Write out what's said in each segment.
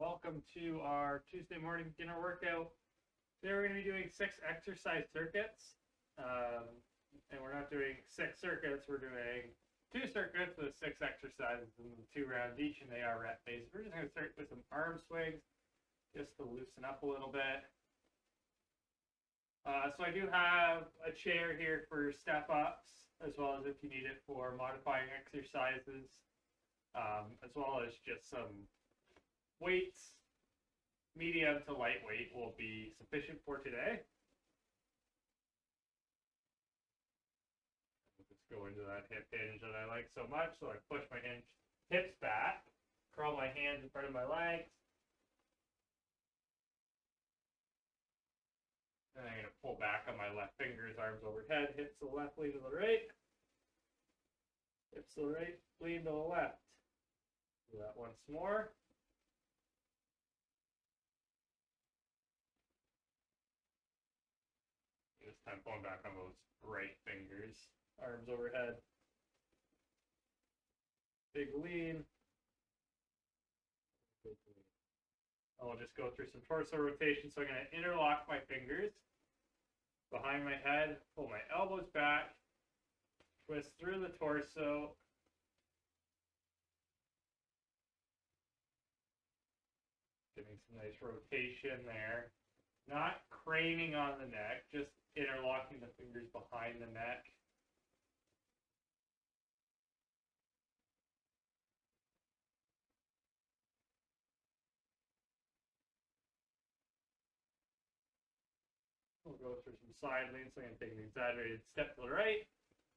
Welcome to our Tuesday morning beginner workout. Today we're going to be doing 6 exercise circuits. And we're not doing 6 circuits, we're doing 2 circuits with 6 exercises and 2 rounds each, and they are rep based. We're just going to start with some arm swings just to loosen up a little bit. So I do have a chair here for step ups, as well as if you need it for modifying exercises, as well as just some weights. Medium to lightweight will be sufficient for today. We'll just go into that hip hinge that I like so much. So I push my hips back, curl my hands in front of my legs. And I'm going to pull back on my left fingers, arms overhead, hips to the left, lean to the right. Hips to the right, lean to the left. Do that once more. This time pulling back on those right fingers, arms overhead. Big lean. I'll just go through some torso rotation. So I'm going to interlock my fingers behind my head, pull my elbows back, twist through the torso. Getting some nice rotation there. Not craning on the neck, just interlocking the fingers behind the neck. We'll go through some side leans. So I'm going to take an exaggerated step to the right.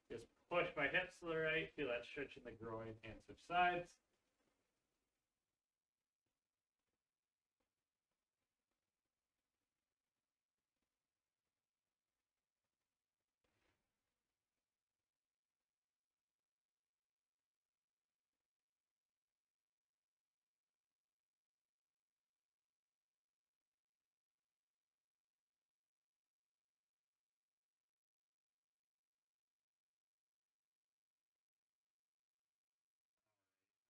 Just push my hips to the right. Feel that stretch in the groin and switch sides.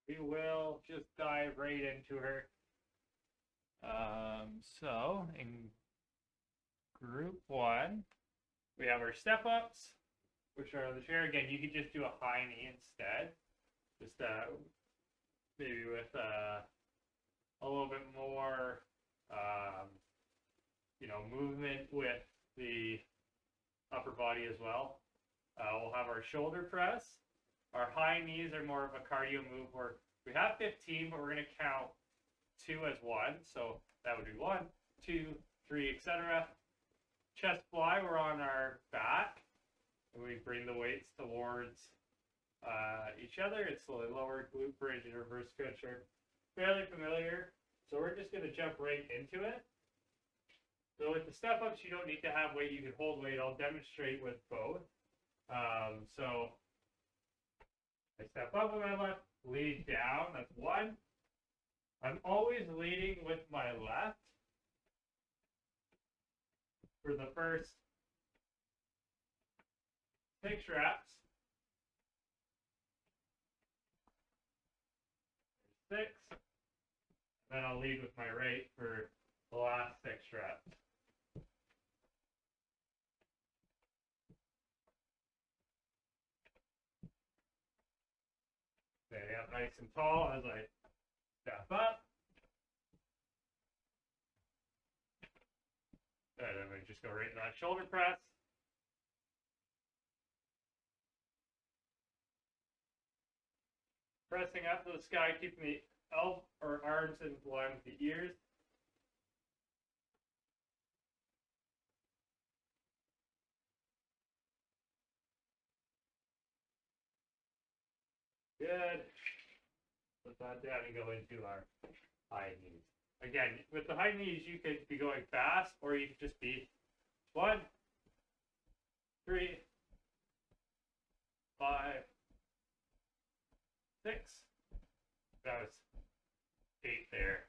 We will just dive right into her. So in group 1, we have our step ups, which are on the chair. Again, you could just do a high knee instead. Just maybe with a little bit more, movement with the upper body as well. We'll have our shoulder press. Our high knees are more of a cardio move where we have 15, but we're going to count 2 as 1. So that would be 1, 2, 3, etc. Chest fly, we're on our back. And we bring the weights towards each other. It's slowly lower. Glute bridge and reverse crunch are fairly familiar. So we're just going to jump right into it. So with the step ups, you don't need to have weight. You can hold weight. I'll demonstrate with both. So I step up with my left, lead down, that's 1. I'm always leading with my left for the first 6 reps. 6. Then I'll lead with my right for the last 6 reps. Stay up nice and tall as I step up. And then we just go right into that shoulder press. Pressing up to the sky, keeping the arms in line with the ears. Good. Put that down and go into our high knees. Again, with the high knees, you could be going fast, or you could just be 1, 3, 5, 6. That was 8 there.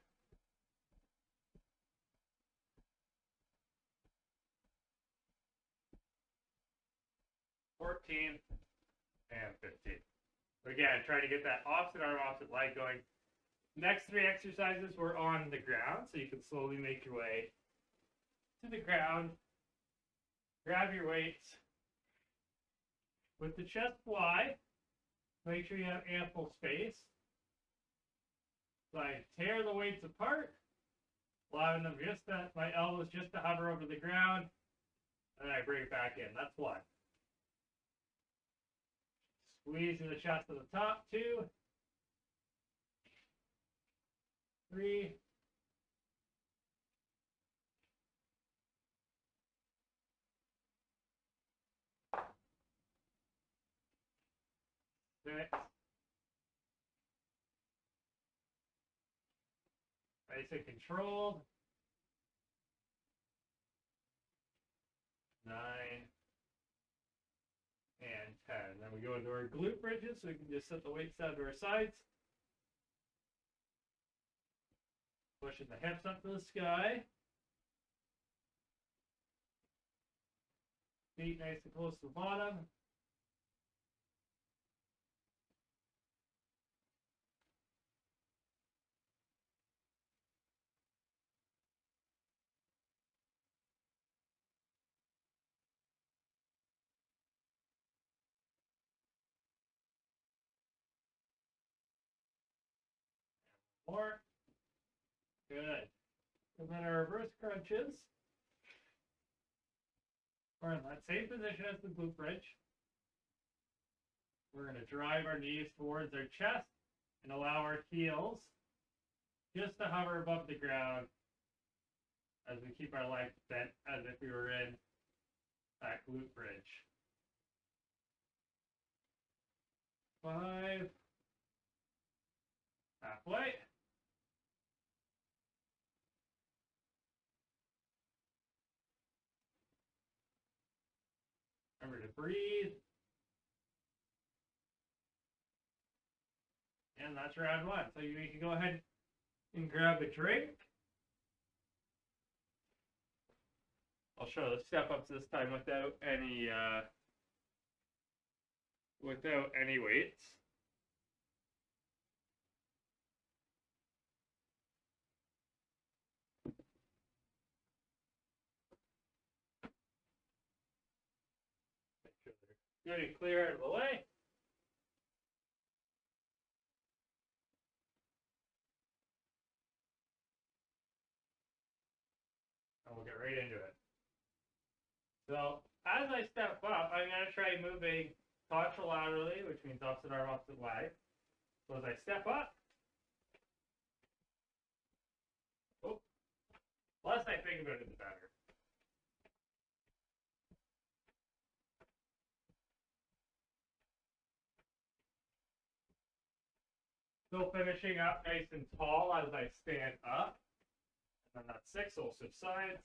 14 and 15. But again, trying to get that opposite arm, opposite leg going. Next three exercises were on the ground, so you can slowly make your way to the ground. Grab your weights. With the chest wide, make sure you have ample space. So I tear the weights apart, allowing them my elbows just to hover over the ground, and I bring it back in. That's one. Squeezing the chest to the top, 2, 3, 6, nice and controlled, 9, and 10. Then we go into our glute bridges, so we can just set the weights down to our sides. Pushing the hips up to the sky. Feet nice and close to the bottom. More. Good. And then our reverse crunches. We're in that same position as the glute bridge. We're going to drive our knees towards our chest and allow our heels just to hover above the ground as we keep our legs bent as if we were in that glute bridge. 5. Halfway. Remember to breathe. And that's round 1. So you can go ahead and grab a drink. I'll show the step ups this time without any weights. Make sure they're good and clear out of the way. And we'll get right into it. So as I step up, I'm going to try moving contralaterally, which means opposite arm, opposite leg. So as I step up, less I think about it, the better. Still finishing up nice and tall as I stand up. And then that's 6, so we'll switch sides.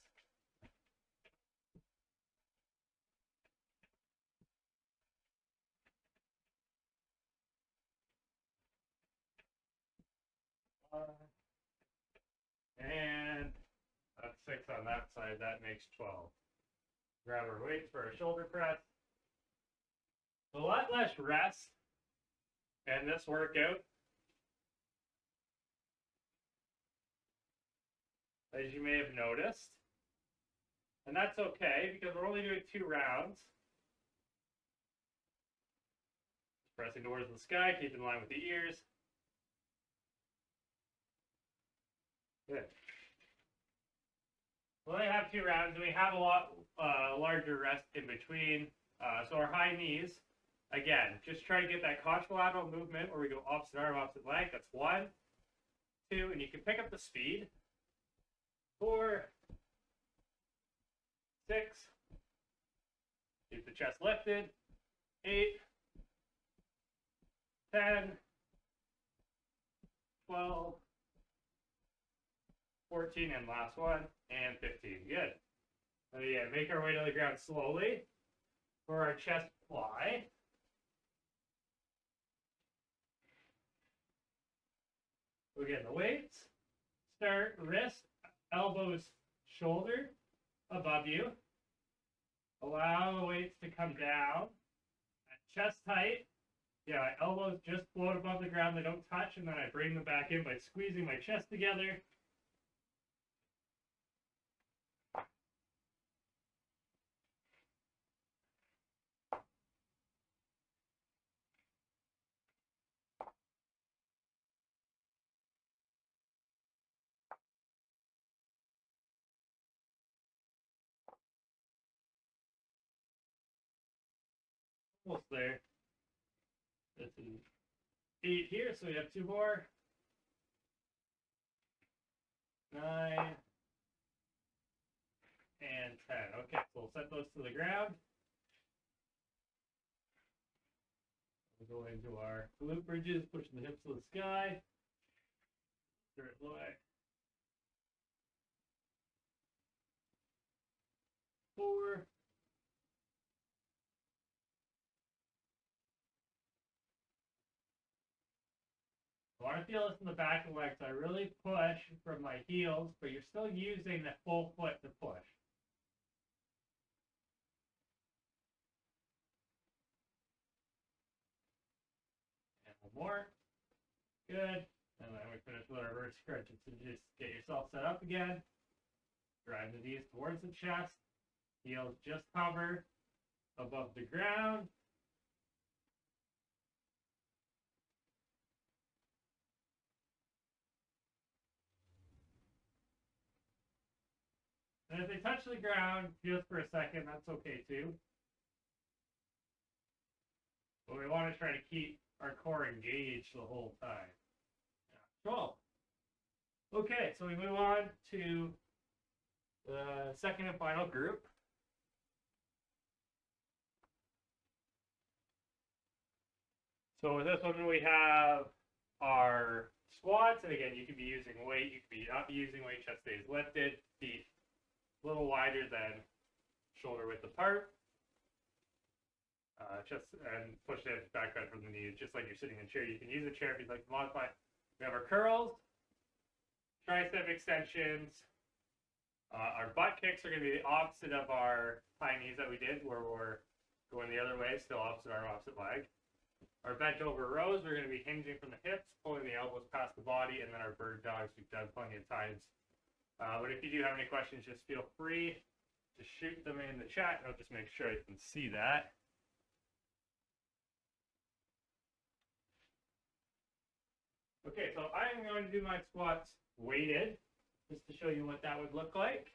And that's 6 on that side. That makes 12. Grab our weights for our shoulder press. A lot less rest in this workout, as you may have noticed. And that's okay because we're only doing 2 rounds. Pressing towards the sky, keep in line with the ears. Good. We only have 2 rounds, and we have a lot larger rest in between. So our high knees, again, just try to get that contralateral movement where we go opposite arm, opposite leg. That's 1, 2, and you can pick up the speed. 4, 6, keep the chest lifted. 8, 10, 12, 14, and last one, and 15. Good. So yeah, make our way to the ground slowly for our chest fly. So again, the weights start wrist, elbows, shoulder above you. Allow the weights to come down at chest height Yeah, my elbows just float above the ground. They don't touch, and then I bring them back in by squeezing my chest together. Almost there. That's an 8 here, so we have 2 more. 9 and 10. Okay, so we'll set those to the ground. We'll go into our glute bridges, pushing the hips to the sky. Start low. 4. I want to feel this in the back of the legs. I really push from my heels, but you're still using the full foot to push. And one more. Good. And then we finish with our reverse crunches. So just get yourself set up again. Drive the knees towards the chest. Heels just hover above the ground. And if they touch the ground just for a second, that's okay too. But we want to try to keep our core engaged the whole time. Yeah. Cool. Okay, so we move on to the second and final group. So with this one, we have our squats. And again, you could be using weight, you could not be using weight, chest stays lifted, feet a little wider than shoulder width apart. Chest and push it back out from the knees, just like you're sitting in a chair. You can use a chair if you'd like to modify. We have our curls, tricep extensions. Our butt kicks are going to be the opposite of our high knees that we did, where we're going the other way, still opposite arm, opposite leg. Our bent over rows, we're going to be hinging from the hips, pulling the elbows past the body, and then our bird dogs we've done plenty of times. But if you do have any questions, just feel free to shoot them in the chat, and I'll just make sure I can see that. Okay, so I'm going to do my squats weighted, just to show you what that would look like.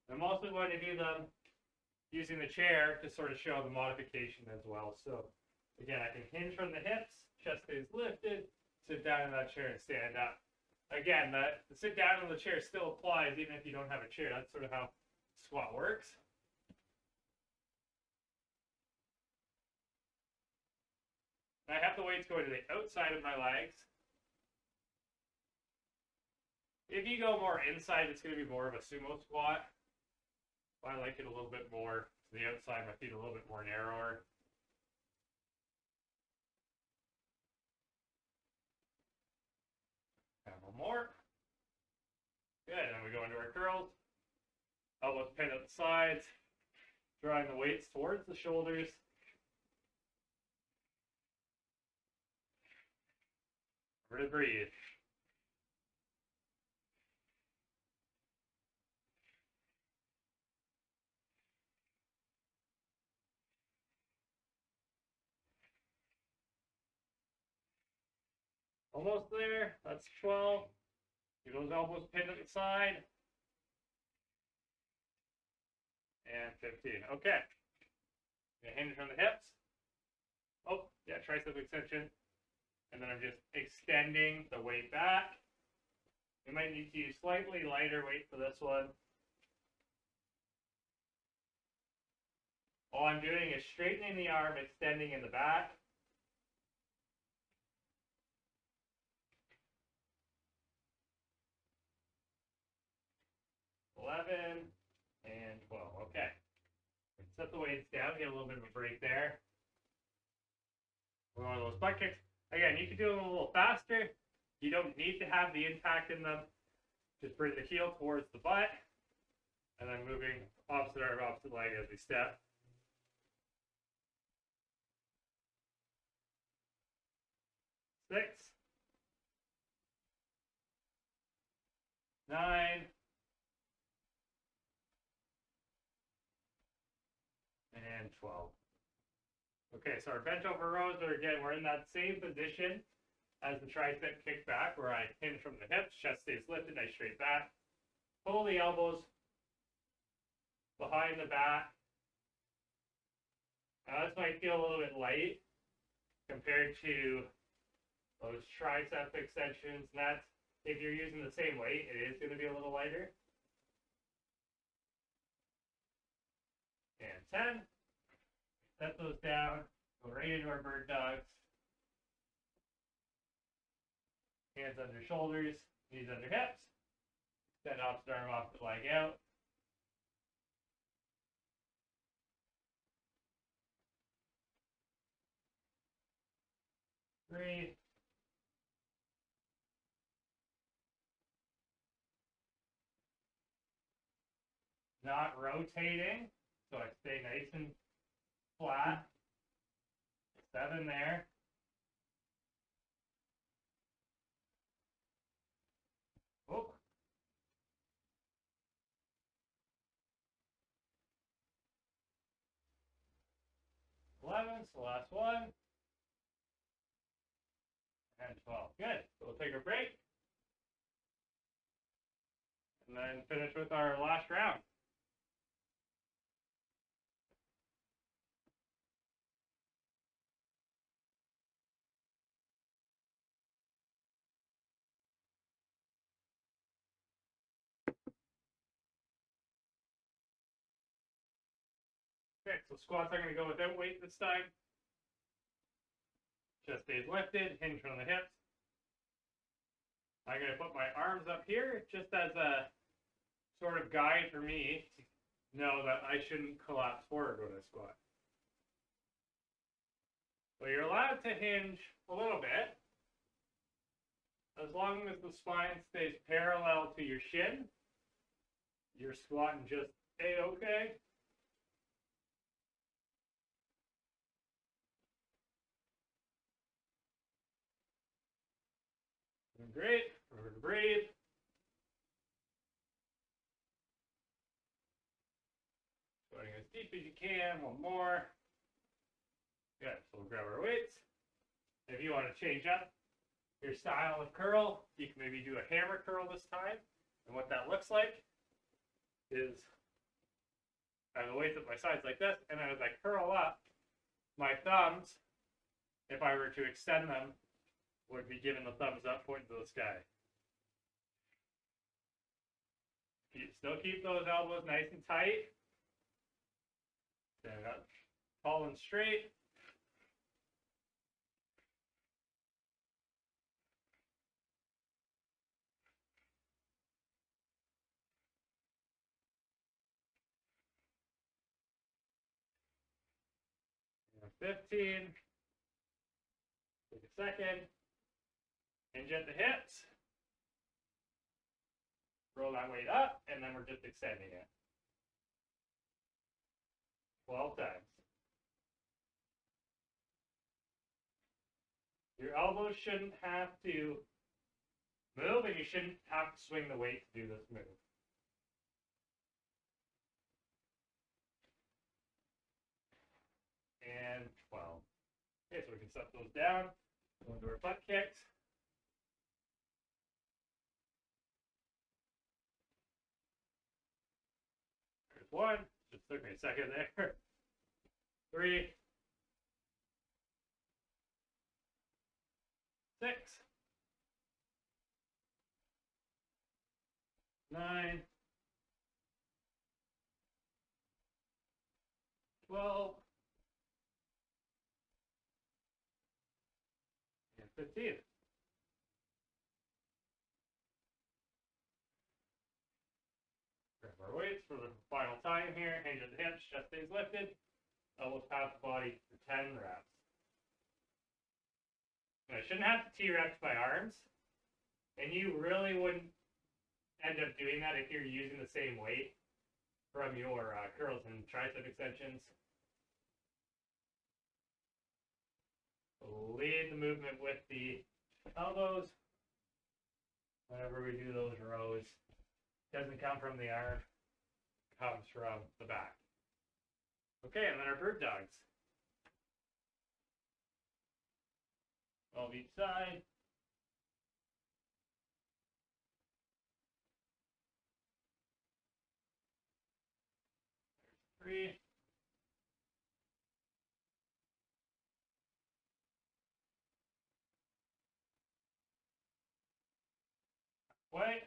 I'm also going to do them using the chair to sort of show the modification as well. So again, I can hinge from the hips, chest stays lifted, sit down in that chair and stand up. Again, the sit down in the chair still applies even if you don't have a chair. That's sort of how squat works. And I have the weights going to the outside of my legs. If you go more inside, it's going to be more of a sumo squat. I like it a little bit more to the outside, my feet a little bit more narrower. And one more. Good, and we go into our curls. Elbows pinned at the sides. Drawing the weights towards the shoulders. Remember to breathe. Almost there. That's 12. Get those elbows pinned at the side. And 15. Okay. Hinge from the hips. Oh, yeah, tricep extension. And then I'm just extending the weight back. You might need to use slightly lighter weight for this one. All I'm doing is straightening the arm, extending in the back. And 12. Okay. Set the weights down, get a little bit of a break there. One of those butt kicks. Again, you can do them a little faster. You don't need to have the impact in them. Just bring the heel towards the butt. And then moving opposite arm, opposite leg as we step. 6, 9, and 12. Okay, so our bent over rows are, again, we're in that same position as the tricep kickback, where I hinge from the hips, chest stays lifted, nice straight back. Pull the elbows behind the back. Now this might feel a little bit light compared to those tricep extensions. And that's, if you're using the same weight, it is going to be a little lighter. And 10. Set those down. Go right into our bird dogs. Hands under shoulders, knees under hips. Extend opposite arm off the leg out. Breathe. Not rotating, so I stay nice and flat. 7 there. Oh. 11, so last one. And 12. Good. So we'll take a break. And then finish with our last round. Okay, so squats I'm going to go without weight this time. Chest stays lifted, hinge from the hips. I'm going to put my arms up here just as a sort of guide for me to know that I shouldn't collapse forward when I squat. So you're allowed to hinge a little bit, as long as the spine stays parallel to your shin. You're squatting just a-okay. Great. Remember to breathe. Going as deep as you can. One more. Good. So we'll grab our weights. If you want to change up your style of curl, you can maybe do a hammer curl this time. And what that looks like is I have the weights at my sides like this, and then as I curl up, my thumbs, if I were to extend them, would be giving the thumbs up, pointing to the sky. Still keep those elbows nice and tight. Stand up, tall and straight. And 15. Take a second. Hinge at the hips. Roll that weight up, and then we're just extending it. 12 times. Your elbows shouldn't have to move, and you shouldn't have to swing the weight to do this move. And 12. Okay, so we can set those down. Go into our butt kicks. There's 1. Just took me a second there. 3. 6. 9. 12. And 15. Grab our weights for the final time here. Hinge at the hips, chest stays lifted. Elbows past the body for 10 reps. And I shouldn't have to T-reps my arms. And you really wouldn't end up doing that if you're using the same weight from your curls and tricep extensions. Lead the movement with the elbows. Whenever we do those rows, it doesn't come from the arm, it comes from the back. Okay, and then our bird dogs. 12 each side. There's 3. Way.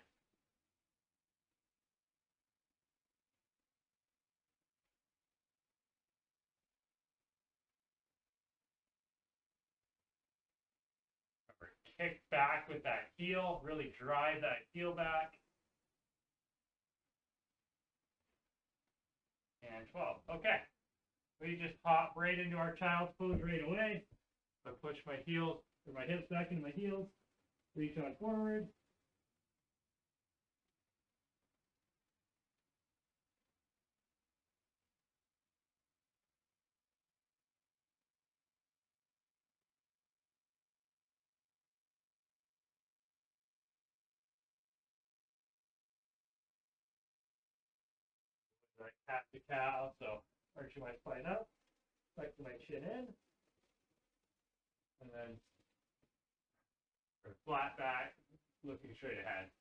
Kick back with that heel, really drive that heel back. And 12. Okay. We just hop right into our child's pose right away. I push my heels, or my hips back into my heels, reach on forward. Like cat to cow, so arching my spine up, flexing my chin in, and then flat back, looking straight ahead.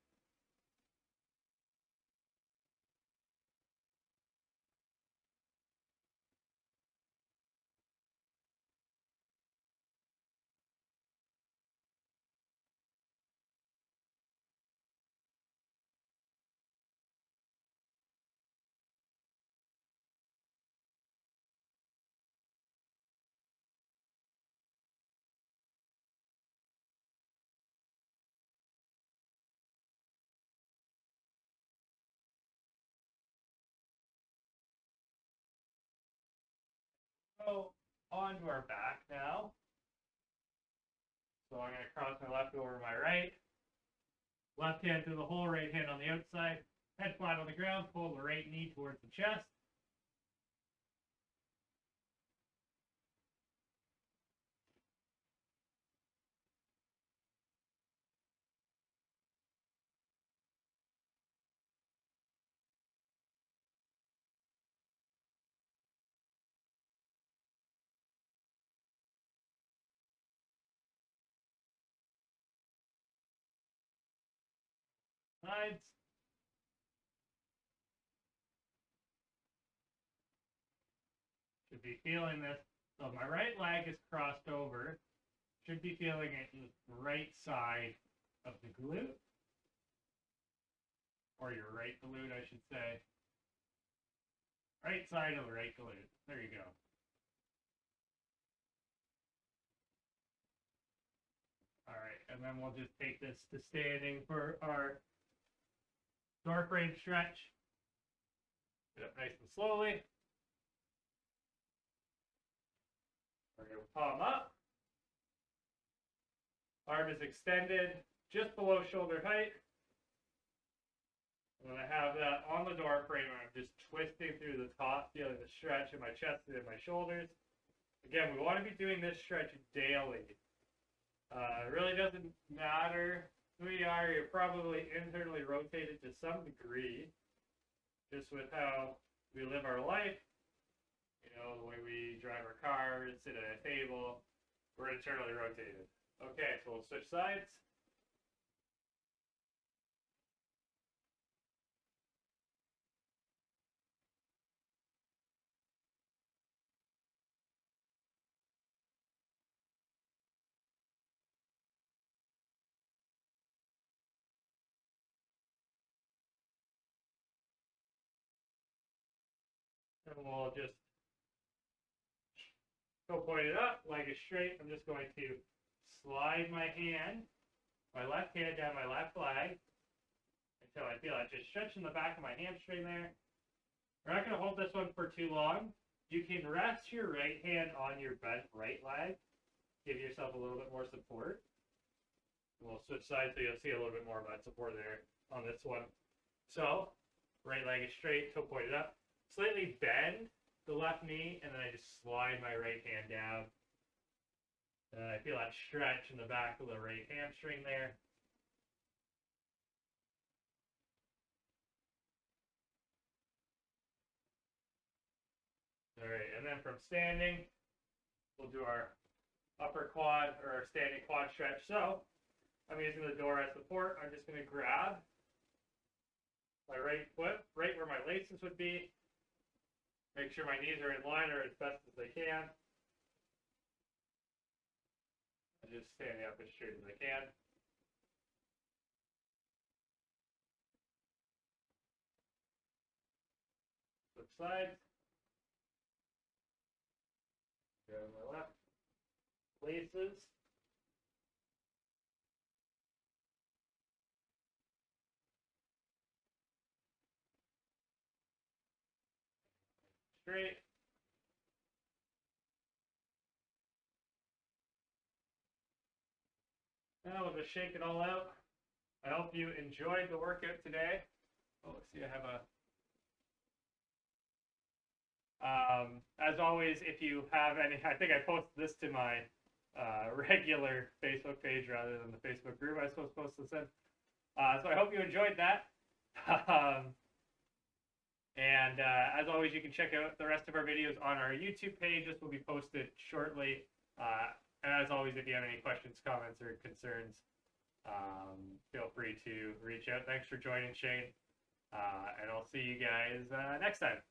So onto our back now. So I'm going to cross my left over my right. Left hand through the hole, right hand on the outside. Head flat on the ground, pull the right knee towards the chest. Sides. Should be feeling this. So my right leg is crossed over. Should be feeling it in the right side of the glute. Or your right glute, I should say. Right side of the right glute. There you go. All right, and then we'll just take this to standing for our door frame stretch. Get up nice and slowly. We're going to palm up. Arm is extended just below shoulder height. And when I have that on the door frame, I'm just twisting through the top, feeling the stretch in my chest and in my shoulders. Again, we want to be doing this stretch daily. It really doesn't matter who you are. You're probably internally rotated to some degree, just with how we live our life. You know, the way we drive our cars, sit at a table, we're internally rotated. Okay, so we'll switch sides. And we'll just go pointed up, leg is straight. I'm just going to slide my hand, my left hand down my left leg until I feel it just stretching the back of my hamstring there. We're not going to hold this one for too long. You can rest your right hand on your bent right leg. Give yourself a little bit more support. We'll switch sides so you'll see a little bit more of that support there on this one. So, right leg is straight, toe pointed up. Slightly bend the left knee, and then I just slide my right hand down. I feel that stretch in the back of the right hamstring there. All right, and then from standing, we'll do our upper quad or our standing quad stretch. So I'm using the door as support. I'm just going to grab my right foot right where my laces would be. Make sure my knees are in line or as best as they can. I'm just standing up as straight as I can. Flip sides. Go to my left. Laces. Straight. Now we'll just shake it all out. I hope you enjoyed the workout today. Oh, let's see, I have a... as always, if you have any, I think I posted this to my regular Facebook page rather than the Facebook group I was supposed to post this in. So I hope you enjoyed that. And as always, you can check out the rest of our videos on our YouTube page. This will be posted shortly. And as always, if you have any questions, comments, or concerns, feel free to reach out. Thanks for joining, Shane. And I'll see you guys next time.